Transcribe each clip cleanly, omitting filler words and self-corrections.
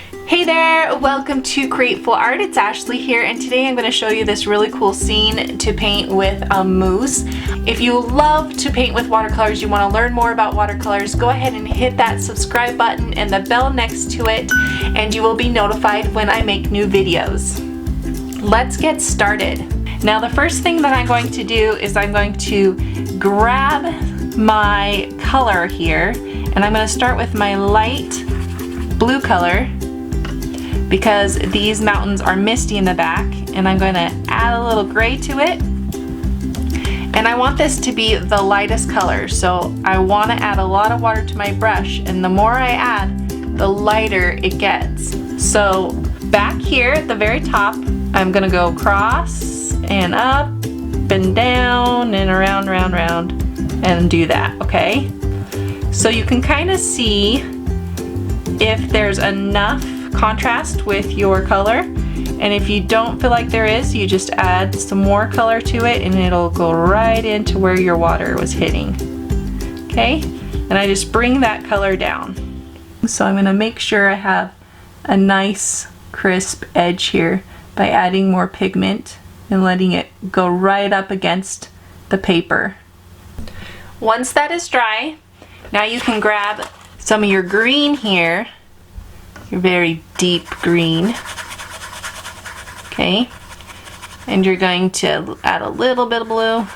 Hey there, welcome to Createful Art. It's Ashley here, and today I'm going to show you this really cool scene to paint with a mousse. If you love to paint with watercolors, you want to learn more about watercolors, go ahead and hit that subscribe button and the bell next to it, and you will be notified when I make new videos. Let's get started. Now the first thing that I'm going to do is I'm going to grab my color here, and I'm going to start with my light blue color, because these mountains are misty in the back, and I'm going to add a little gray to it. And I want this to be the lightest color, so I want to add a lot of water to my brush, and the more I add, the lighter it gets. So back here at the very top, I'm going to go across and up and down and around, round, and do that, okay? So you can kind of see if there's enough contrast with your color, and if you don't feel like there is, you just add some more color to it and it'll go right into where your water was hitting. Okay, and I just bring that color down. So I'm going to make sure I have a nice crisp edge here by adding more pigment and letting it go right up against the paper. Once that is dry, now you can grab some of your green here, your very deep green, okay, and you're going to add a little bit of blue,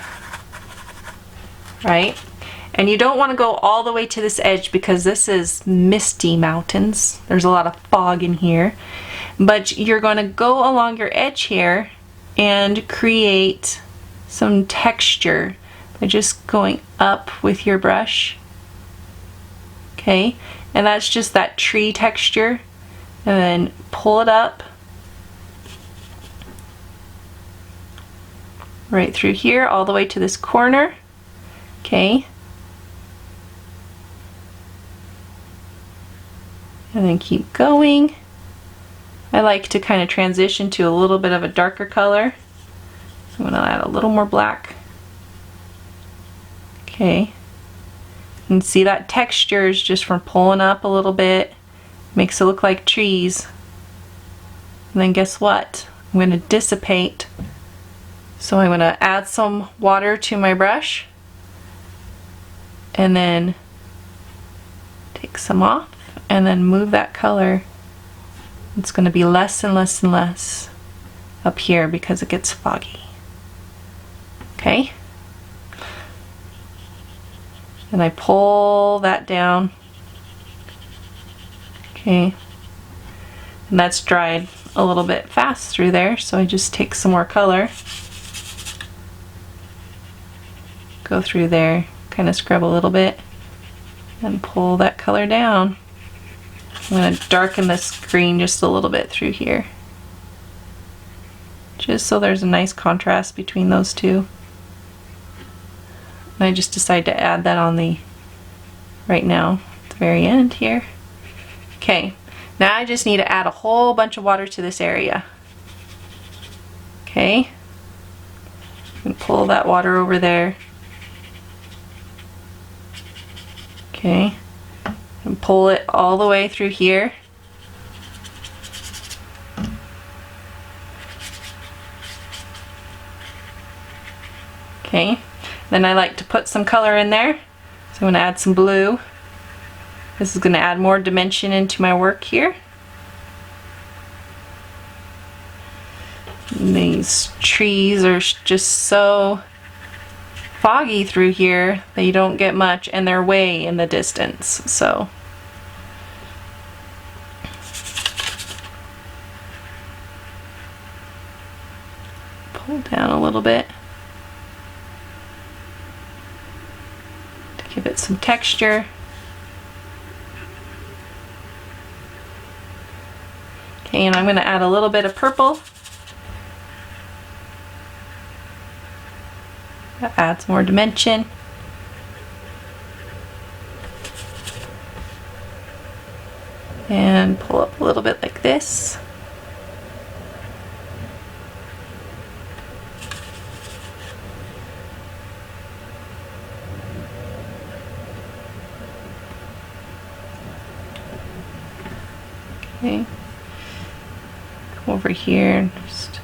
right? And you don't want to go all the way to this edge because this is misty mountains. There's a lot of fog in here, but you're going to go along your edge here and create some texture by just going up with your brush, okay? And that's just that tree texture, and then pull it up right through here all the way to this corner, okay? And then keep going. I like to kind of transition to a little bit of a darker color, so I'm going to add a little more black, okay? And see that texture is just from pulling up a little bit, makes it look like trees. And then guess what? I'm going to dissipate. So I'm going to add some water to my brush and then take some off and then move that color. It's going to be less and less and less up here because it gets foggy. Okay? And I pull that down, okay, and that's dried a little bit fast through there, so I just take some more color, go through there, kind of scrub a little bit, and pull that color down. I'm going to darken this green just a little bit through here, just so there's a nice contrast between those two. And I just decided to add that on the right now at the very end here. Okay, now I just need to add a whole bunch of water to this area. Okay, and pull that water over there. Okay, and pull it all the way through here. Okay. Then I like to put some color in there, so I'm going to add some blue. This is going to add more dimension into my work here. And these trees are just so foggy through here that you don't get much, and they're way in the distance. So pull down a little bit. Give it some texture. Okay, and I'm going to add a little bit of purple. That adds more dimension. And pull up a little bit like this. Okay. over here and just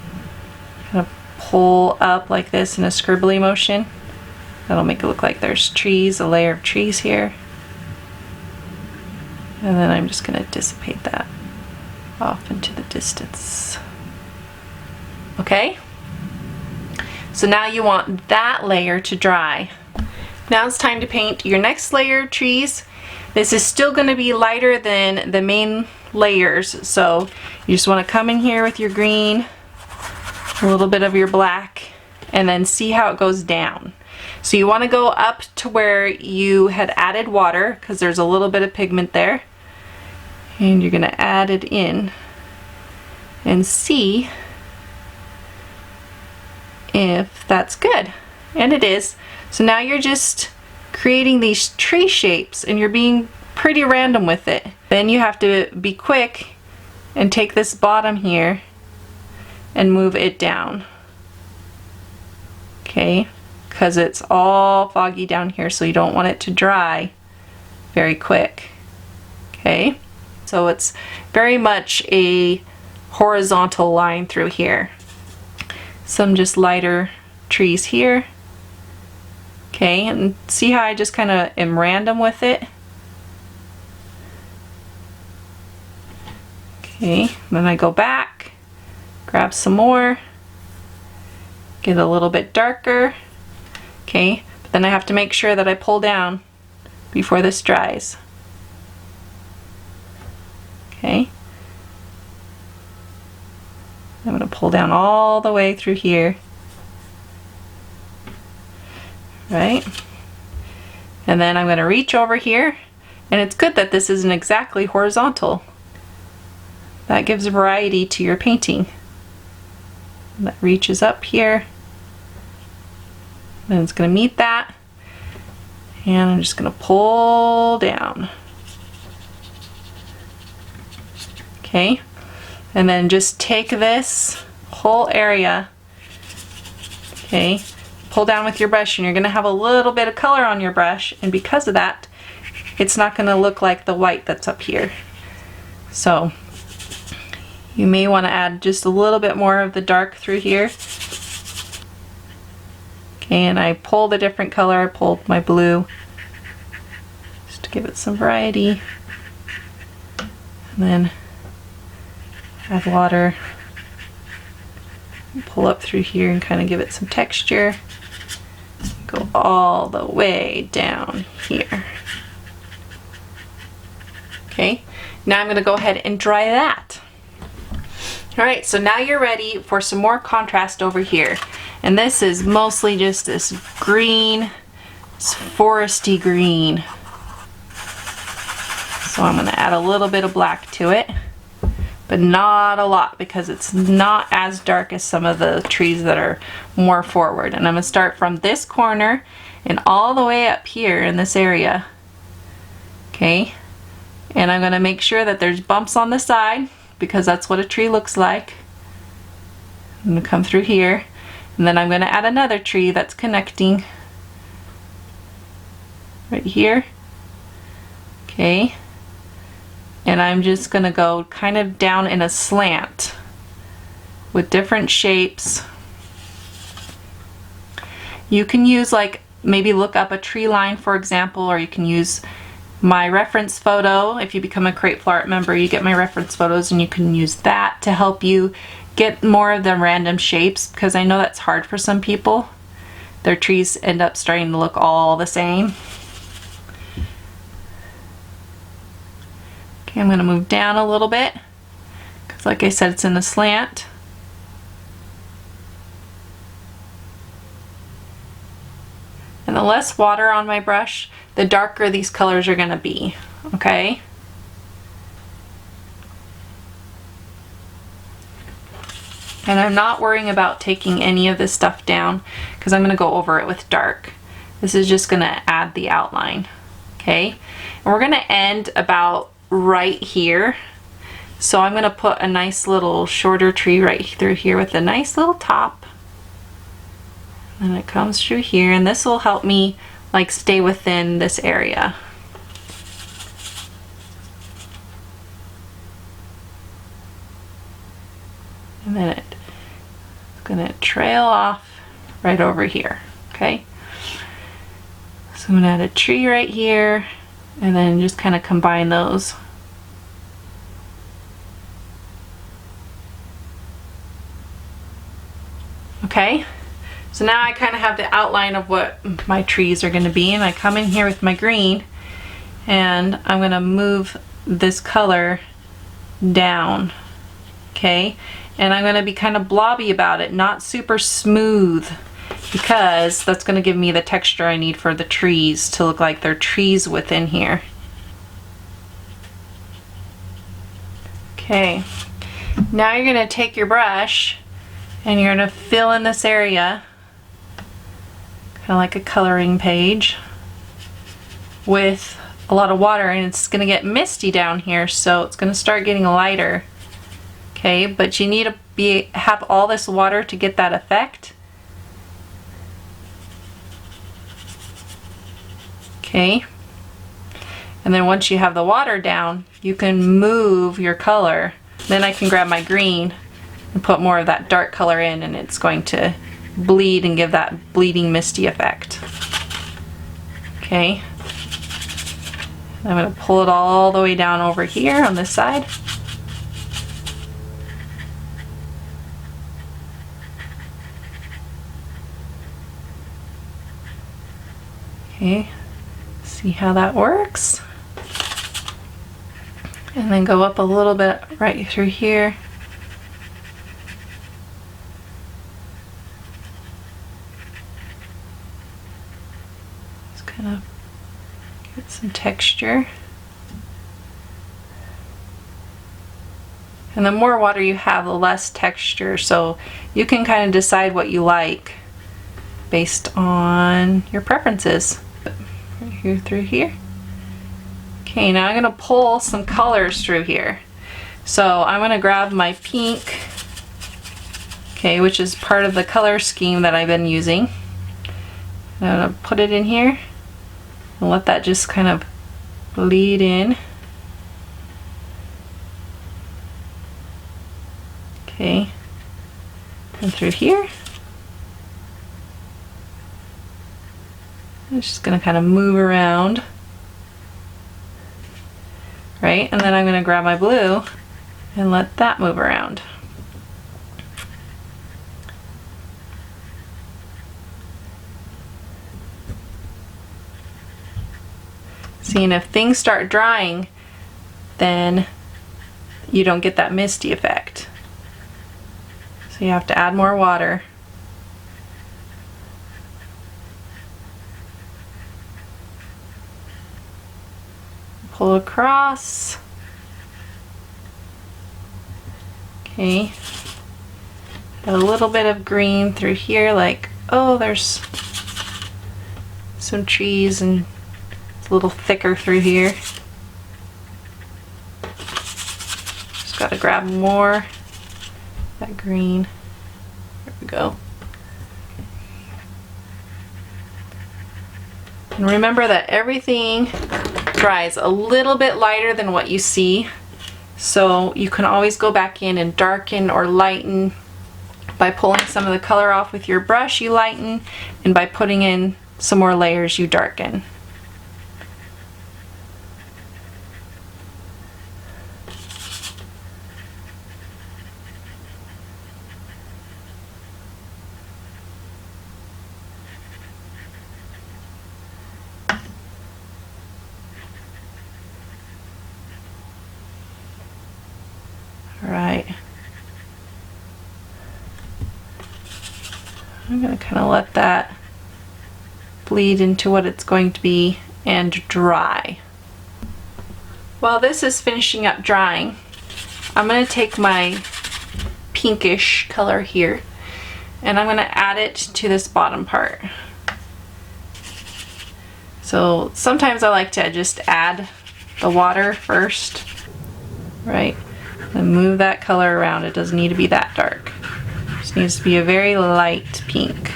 kind of pull up like this in a scribbly motion. That'll make it look like there's trees, a layer of trees here. And then I'm just going to dissipate that off into the distance. Okay? So now you want that layer to dry. Now it's time to paint your next layer of trees. This is still going to be lighter than the main layers, so you just want to come in here with your green, a little bit of your black, and then see how it goes down. So you want to go up to where you had added water, because there's a little bit of pigment there, and you're going to add it in and see if that's good. And it is. So now you're just creating these tree shapes and you're being pretty random with it. Then you have to be quick and take this bottom here and move it down. Okay, because it's all foggy down here, so you don't want it to dry very quick. Okay, so it's very much a horizontal line through here. Some just lighter trees here. Okay, and see how I just kind of am random with it? Okay, then I go back, grab some more, get a little bit darker. Okay, but then I have to make sure that I pull down before this dries. Okay, I'm going to pull down all the way through here. Right? And then I'm going to reach over here, and it's good that this isn't exactly horizontal. That gives variety to your painting. That reaches up here, and it's going to meet that, and I'm just going to pull down. Okay, and then just take this whole area, okay, pull down with your brush, and you're going to have a little bit of color on your brush, and because of that it's not going to look like the white that's up here. So you may want to add just a little bit more of the dark through here. Okay, and I pulled a different color. I pulled my blue just to give it some variety, and then add water, pull up through here and kind of give it some texture. Go all the way down here. Okay, now I'm going to go ahead and dry that. Alright, so now you're ready for some more contrast over here. And this is mostly just this green, this foresty green. So I'm going to add a little bit of black to it, but not a lot because it's not as dark as some of the trees that are more forward. And I'm going to start from this corner and all the way up here in this area. Okay, and I'm going to make sure that there's bumps on the side because that's what a tree looks like. I'm going to come through here, and then I'm going to add another tree that's connecting right here. Okay, and I'm just going to go kind of down in a slant with different shapes. You can use, like, maybe look up a tree line, for example, or you can use my reference photo. If you become a Createful Art member, you get my reference photos, and you can use that to help you get more of the random shapes, because I know that's hard for some people. Their trees end up starting to look all the same. Okay, I'm going to move down a little bit because, like I said, it's in a slant. And the less water on my brush, the darker these colors are going to be, okay? And I'm not worrying about taking any of this stuff down because I'm going to go over it with dark. This is just going to add the outline, okay? And we're going to end about right here. So I'm going to put a nice little shorter tree right through here with a nice little top. And it comes through here, and this will help me like stay within this area. and then it's gonna trail off right over here, okay? So I'm gonna add a tree right here, and then just kind of combine those. Okay, so now I kind of have the outline of what my trees are gonna be, and I come in here with my green, and I'm gonna move this color down, okay? And I'm gonna be kind of blobby about it, not super smooth, because that's gonna give me the texture I need for the trees to look like they're trees within here. Okay, now you're gonna take your brush and you're gonna fill in this area, kind of like a coloring page, with a lot of water, and it's gonna get misty down here, so it's gonna start getting lighter. Okay, but you need to have all this water to get that effect. Okay, and then once you have the water down, you can move your color. Then I can grab my green and put more of that dark color in, and it's going to bleed and give that bleeding misty effect. Okay, I'm going to pull it all the way down over here on this side. Okay, see how that works? And then go up a little bit right through here. Just kind of get some texture. And the more water you have, the less texture, so you can kind of decide what you like based on your preferences. Right here through here. Okay, now I'm gonna pull some colors through here. So I'm gonna grab my pink, okay, which is part of the color scheme that I've been using. I'm gonna put it in here and let that just kind of bleed in. Okay, and through here. I'm just gonna kind of move around, right? And then I'm gonna grab my blue and let that move around. See, and if things start drying, then you don't get that misty effect. So you have to add more water. Pull across. Okay. Got a little bit of green through here, like, oh, there's some trees and it's a little thicker through here. Just gotta grab more of that green. There we go. And remember that everything dries a little bit lighter than what you see, so you can always go back in and darken or lighten. By pulling some of the color off with your brush, you lighten, and by putting in some more layers, you darken. Right. I'm going to kind of let that bleed into what it's going to be and dry. While this is finishing up drying, I'm going to take my pinkish color here and I'm going to add it to this bottom part. So sometimes I like to just add the water first, right? And move that color around. It doesn't need to be that dark. It just needs to be a very light pink.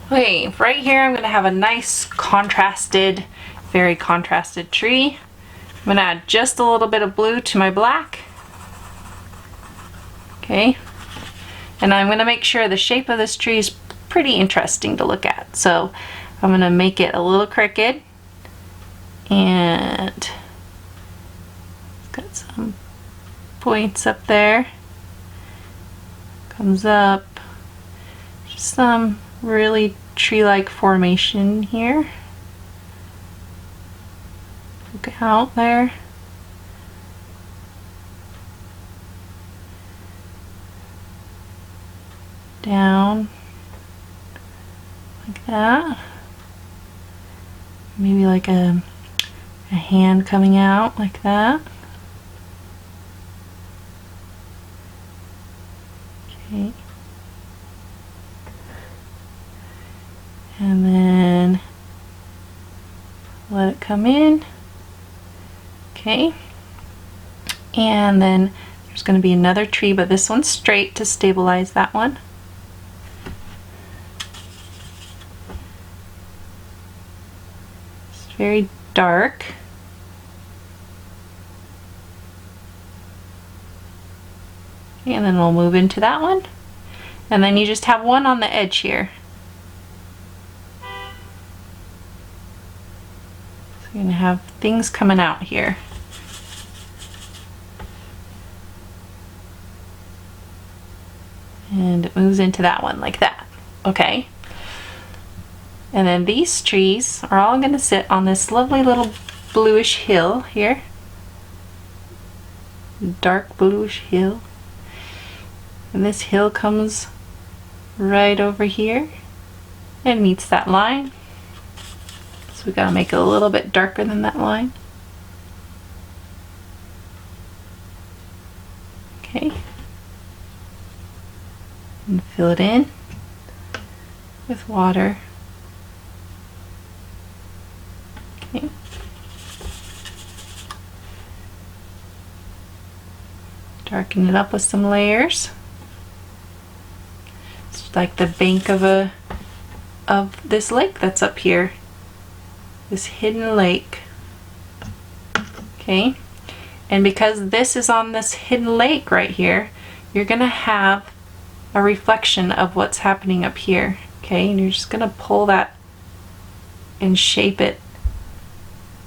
Okay, right here I'm going to have a nice contrasted, very contrasted tree. I'm going to add just a little bit of blue to my black. Okay, and I'm going to make sure the shape of this tree is pretty interesting to look at. So I'm going to make it a little crooked, and it's got some points up there, comes up, just some really tree-like formation here. Look out there. Down like that. Maybe like a hand coming out like that. Okay. And then let it come in. Okay. And then there's going to be another tree, but this one's straight to stabilize that one. It's very dark. Okay, and then we'll move into that one. And then you just have one on the edge here. So you're going to have things coming out here. And it moves into that one like that. Okay. And then these trees are all going to sit on this lovely little bluish hill here. Dark bluish hill. And this hill comes right over here and meets that line. So we gotta make it a little bit darker than that line. Okay. And fill it in with water. Okay. Darken it up with some layers. It's like the bank of this lake that's up here. This hidden lake. Okay. And because this is on this hidden lake right here, you're gonna have a reflection of what's happening up here. Okay, and you're just gonna pull that and shape it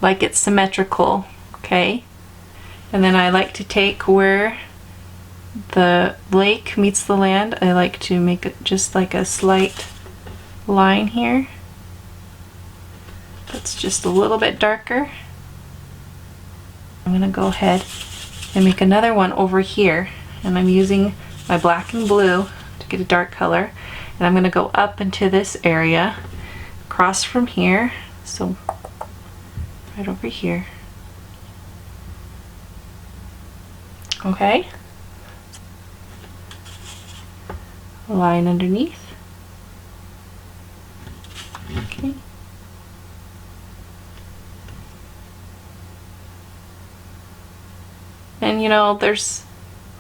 like it's symmetrical. Okay. And then I like to take where the lake meets the land, I like to make it just like a slight line here. That's just a little bit darker. I'm gonna go ahead and make another one over here, and I'm using my black and blue to get a dark color, and I'm gonna go up into this area, across from here, so right over here. Okay. Line underneath. Okay. And you know, there's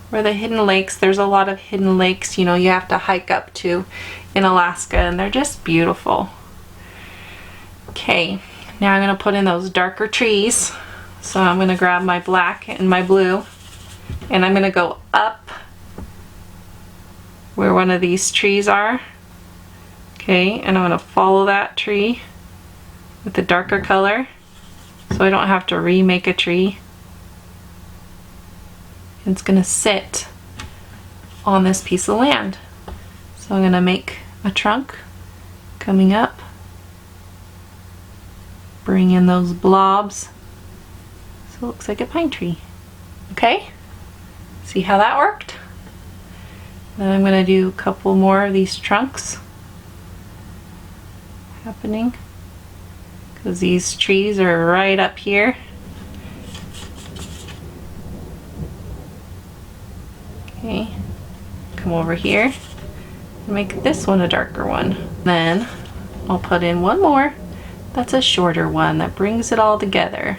where the hidden lakes, there's a lot of hidden lakes, you know, you have to hike up to in Alaska, and they're just beautiful. Okay, now I'm going to put in those darker trees. So I'm going to grab my black and my blue, and I'm going to go up where one of these trees are. Okay, and I'm going to follow that tree with the darker color so I don't have to remake a tree. It's going to sit on this piece of land. So I'm going to make a trunk coming up, bring in those blobs so it looks like a pine tree. Okay, see how that worked? Then I'm going to do a couple more of these trunks happening because these trees are right up here. Okay, come over here and make this one a darker one. Then I'll put in one more that's a shorter one that brings it all together.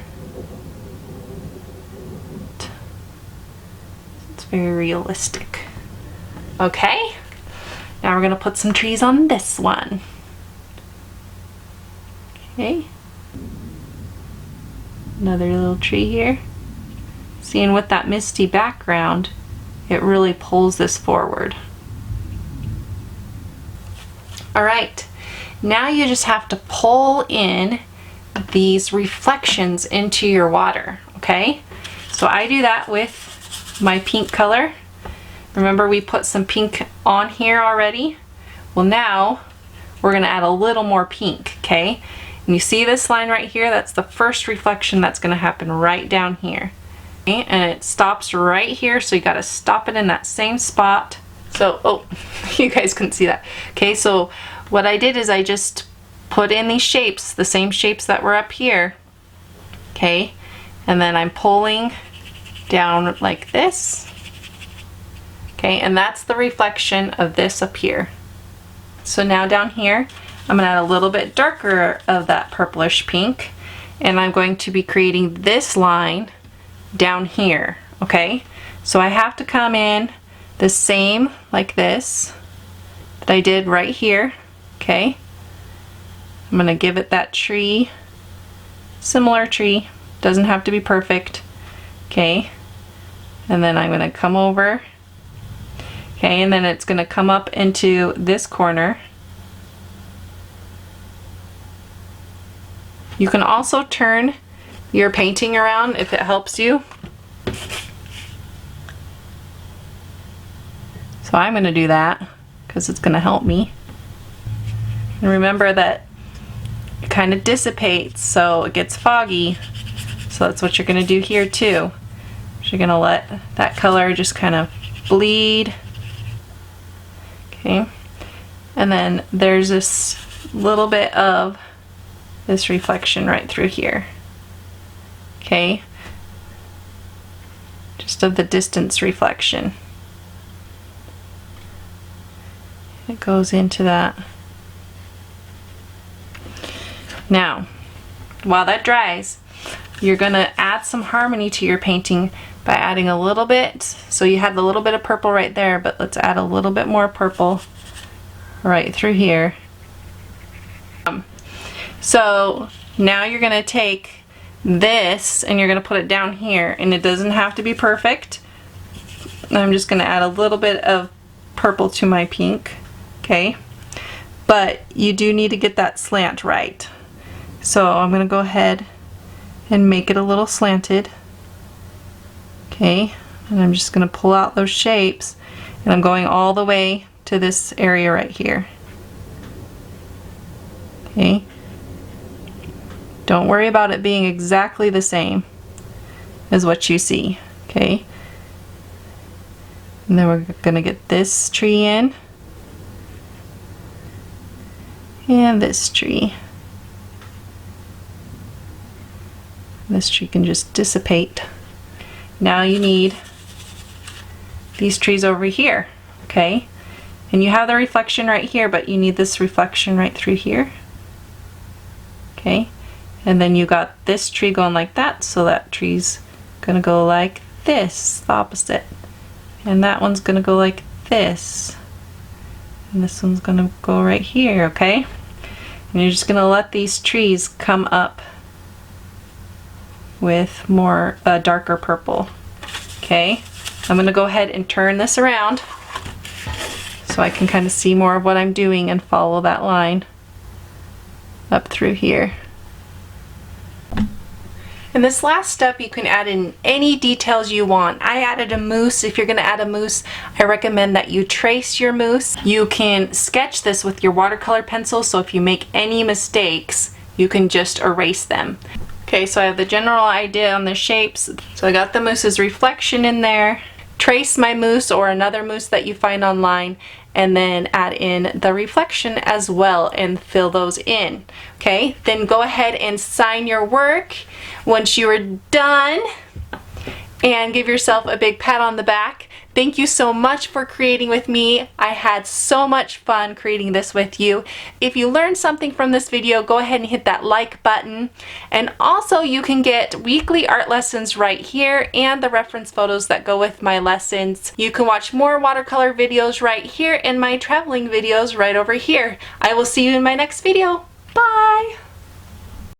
It's very realistic. Okay, now we're going to put some trees on this one. Okay, another little tree here. Seeing with that misty background, it really pulls this forward. All right, now you just have to pull in these reflections into your water, okay? So I do that with my pink color. Remember we put some pink on here already? Well, now we're gonna add a little more pink, okay? And you see this line right here? That's the first reflection that's gonna happen right down here. Okay? And it stops right here, so you gotta stop it in that same spot. So, oh, you guys couldn't see that. Okay, so what I did is I just put in these shapes, the same shapes that were up here, okay? And then I'm pulling down like this, okay? And that's the reflection of this up here. So now down here, I'm gonna add a little bit darker of that purplish pink, and I'm going to be creating this line down here, okay? So I have to come in the same like this that I did right here, okay? I'm gonna give it that tree, similar tree, doesn't have to be perfect, okay? And then I'm gonna come over, okay, and then it's gonna come up into this corner. You can also turn your painting around if it helps you. So I'm gonna do that because it's gonna help me. And remember that it kind of dissipates, so it gets foggy. So that's what you're gonna do here too. You're gonna let that color just kind of bleed. Okay, and then there's this little bit of this reflection right through here. Okay, just of the distance reflection. It goes into that. Now, while that dries, you're gonna add some harmony to your painting by adding a little bit. So you had a little bit of purple right there, but let's add a little bit more purple right through here. So now you're gonna take this and you're gonna put it down here, and it doesn't have to be perfect. I'm just gonna add a little bit of purple to my pink, okay? But you do need to get that slant right. So I'm gonna go ahead and make it a little slanted. Okay, and I'm just gonna pull out those shapes, and I'm going all the way to this area right here. Okay, don't worry about it being exactly the same as what you see, okay? And then we're gonna get this tree in, and this tree. This tree can just dissipate. Now you need these trees over here, okay? And you have the reflection right here, but you need this reflection right through here, okay? And then you got this tree going like that, so that tree's gonna go like this, the opposite. And that one's gonna go like this. And this one's gonna go right here, okay? And you're just gonna let these trees come up with more darker purple. Okay, I'm gonna go ahead and turn this around so I can kind of see more of what I'm doing and follow that line up through here. In this last step, you can add in any details you want. I added a moose. If you're gonna add a moose, I recommend that you trace your moose. You can sketch this with your watercolor pencil, so if you make any mistakes, you can just erase them. Okay, so I have the general idea on the shapes. So I got the moose's reflection in there. Trace my moose or another moose that you find online, and then add in the reflection as well and fill those in. Okay, then go ahead and sign your work once you are done and give yourself a big pat on the back. Thank you so much for creating with me. I had so much fun creating this with you. If you learned something from this video, go ahead and hit that like button. And also you can get weekly art lessons right here and the reference photos that go with my lessons. You can watch more watercolor videos right here and my traveling videos right over here. I will see you in my next video. Bye!